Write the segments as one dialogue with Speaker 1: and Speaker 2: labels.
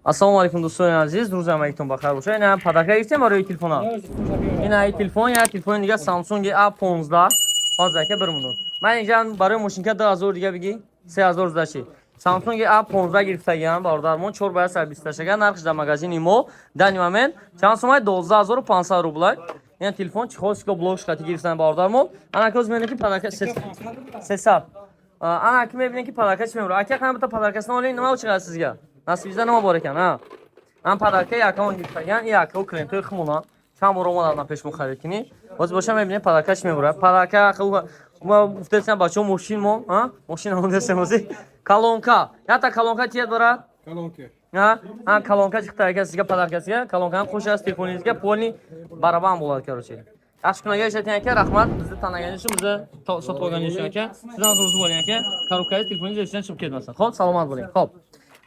Speaker 1: Assalomu alaykum do'stlar aziz, ro'zamayiton baxir bo'lsin. Yana padaqa gitdim ro'y telefona. Yana ay telefon, ya telefon دیگه Samsung A15. Hozir aka 1 minut. Men injan برای ماشینکا 2000 دیگه بگی 3000 زداشی. Samsung A15 گرفتگیم باردارمون 4 باید 120 تاشگه نرخش در مغازین ایمو در момент چند سومای 12500 روبل. این تلفن چخوش که بلوکش خاطی گرفتن باردارمون. انا کوز میگه که پداکه 300. انا کی میبینه که پداکه چی میبره. اگه خانم تا پداکه نولی نما چقدر سیزگه. Nasibizdə nə barəkən, hə? Mən padarka yakın gitməyən, yakın klientə xımuna. Tam romalardan peşmun xəritini. Boz başa məbinə padarka kimi bura. Padarka xı uftesən başa maşin mı, hə? Maşin onu desəməzi. Kolonka. Ya ta kolonka tiyət bura?
Speaker 2: Kolonka.
Speaker 1: Ha? Ha, kolonka çıxdı əgər sizə padarkasıya. Kolonkanı qoşasız telefonunuzga polni baraban болады, короче. Yaxşı günə gəlişətən əkə, rəhmət. Bizi tanıyan üçün, bizi sot qoyğan üçün əkə. Sizdən razı olun əkə. Korobkayı telefonunuz içindən çıxıb getməsin. Xoş, salamat olun. Xoş.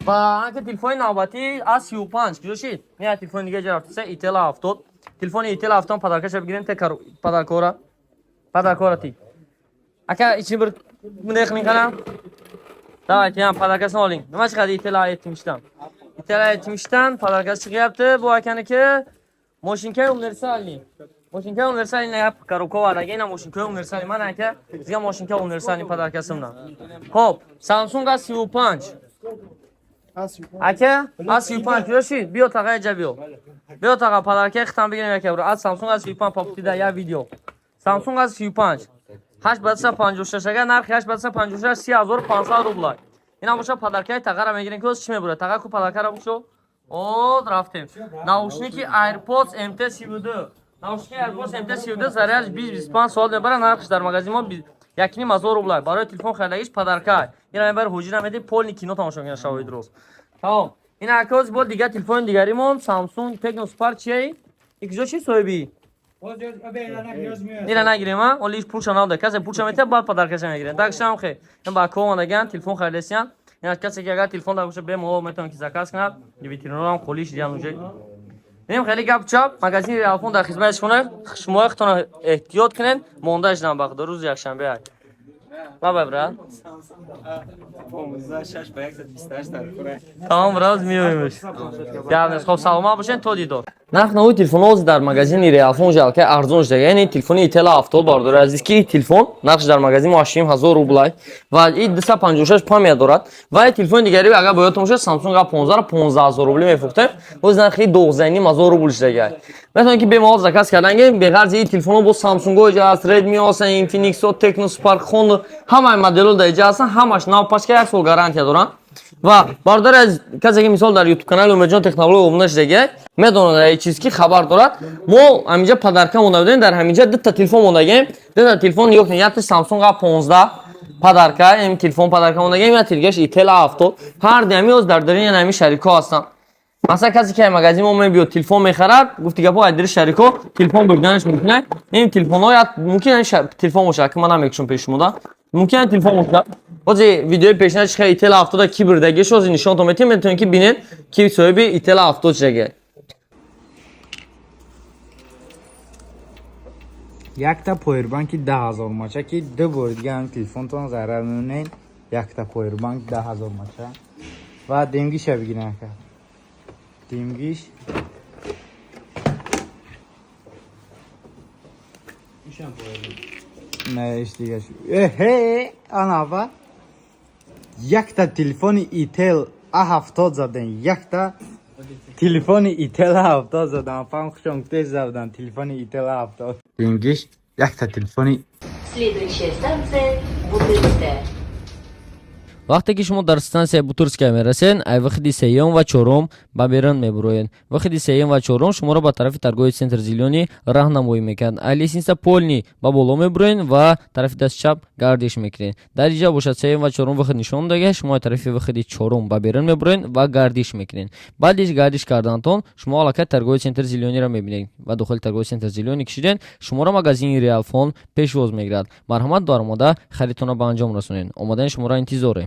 Speaker 1: و اینکه تلفن نوبتی از 35 کیلوشید نه تلفن دیگه جرفتسه ایتل 70 تلفن ایتل 70 پدرکش بگیرین تکر پدرکورا تی اگه ایچی بر مدخلین کنم دعوتی هم پدرکش نالین نمیشه چقدر ایتل 70 پدرکش چی yaptı bu akane که ماشینکه universali ماشینکه universali ne yap karokova da yine ماشینکه universali من که زیاد ماشینکه universali پدرکشم خب سامسونگ از 35 Aka, az 35 kiloşi, bir otağa ecəbiyo. Bir otağa padarkaya xitam bigirəm yəkə bura. Az Samsung az 35 paputida ya video. Samsung az 35. 856 narx 856 3500 rubl. İna başa padarkaya taqara megirin ki öz kimi bura. Taqa ku padarkara buşo. O, draftim. Naushniki AirPods MT32. Naushniki AirPods MT32 zararj 20-25 soat nebara narxش در مغازه ما 1000 روبل. برای تلفن خریدگیش پدرکای. اینا من بر حجره میده پول کینو تماشا کنید شاید درست. تمام. این عکاس بود دیگه تلفن دیگریمون سامسونگ تکنو سپارت چی؟ یکیشو چی صاحبی؟ اینا نگیریم ها. ولیش پولش نمیده. کسی پولش میده بعد پدرکش میگیره. داشتم خیلی. این با کوم دگان تلفن خریدسیان. این کسی که اگر تلفن داشته به ما میتونه کی زکات کنه. دیویترینورام خالیش دیان اونجا. نیم خیلی گپ چاپ مغازین ریالفون در خدمتشونه. شما خودتون احتیاط کنین. مونداژ نام بخدا روز یکشنبه. بابا برا. Tamam biraz miymiş. Geldiniz. Xo'p, salomat bo'ling, to didor. Narx-navoy telefonimiz در مغازین ریالفون جلکه ارزون شده. یعنی تلفن ایتل 70 بارداره. از اینکه تلفن نقش در مغازین 80000 روبل و این 256 پام دارد. و تلفن دیگری اگر باید باشه سامسونگ A15 15000 روبل میفروخته. باز نرخی 12000 روبل شده. مثلا که به ما زکات کردن به غرض این تلفن با سامسونگ و جاست ردمی هستن اینفینیکس و تکنو سپارک خوند همه مدل داره هستن همش ناپاشکه یک سال گارانتی دارن و باردار از کسی که مثال در یوتیوب کانال اومجان تکنولوژی اومدنش دیگه میدونه این چیزی که خبر دارد ما همینجا پدرکم مونده در همینجا دو تا تلفن مونده دو تا تلفن یک نیت سامسونگ A15 پدرکه این تلفن پدرکم مونده یا تلگش ایتل 70 هر دمیوز در درین همین شریکا هستن مثلا کسی که مغازین ما بیاد تلفن میخرد گفت دیگه با ادرس شریکو تلفن بردنش میکنه این تلفن ها ممکنه تلفن باشه که من نمیگم پیش مودا ممکنه تلفن باشه بازی ویدیو پیشنهاد چه ایتل 70 کی بردگی شو از نشون تومتی میتونین که ببینید کی صاحب ایتل 70 چگه
Speaker 3: یک تا پاور بانک 10000 ماچه که دو بار دیگه هم تلفن تون ضرر میمونه یک تا پاور بانک 10000 ماچه و دنگیش بگیرن که دنگیش نه دیگه انا با یک تا تلفن ایتل A70 زدن یک تا تلفن ایتل A70 زدن فهم خوشم تیز زدن تلفن ایتل A70 دنگیش یک تا تلفن
Speaker 4: Следующая станция Бутырская.
Speaker 1: وقتی که شما در استانسیه بوتورسکای میرسین ای وقتی سیوم و چهارم با بیرون میبروین وقتی سیوم و چهارم شما را به طرف торговый центр زیلونی راهنمایی میکنند ای لیسینسا پولنی با بالا میبروین و طرف دست چپ گردش میکنین در اینجا باشد سیوم و چهارم وقت نشون داده شما طرف وقتی چهارم با بیرون میبروین و گردش میکنین بعد از گردش کردنتون شما علاقه торговый центр زیلونی را میبینید و داخل торговый центр زیلونی کشیدین شما را مغازین ریال فون پیشواز میگیرد مرحمت دارم خریدتون را به انجام رسونین اومدن شما را انتظار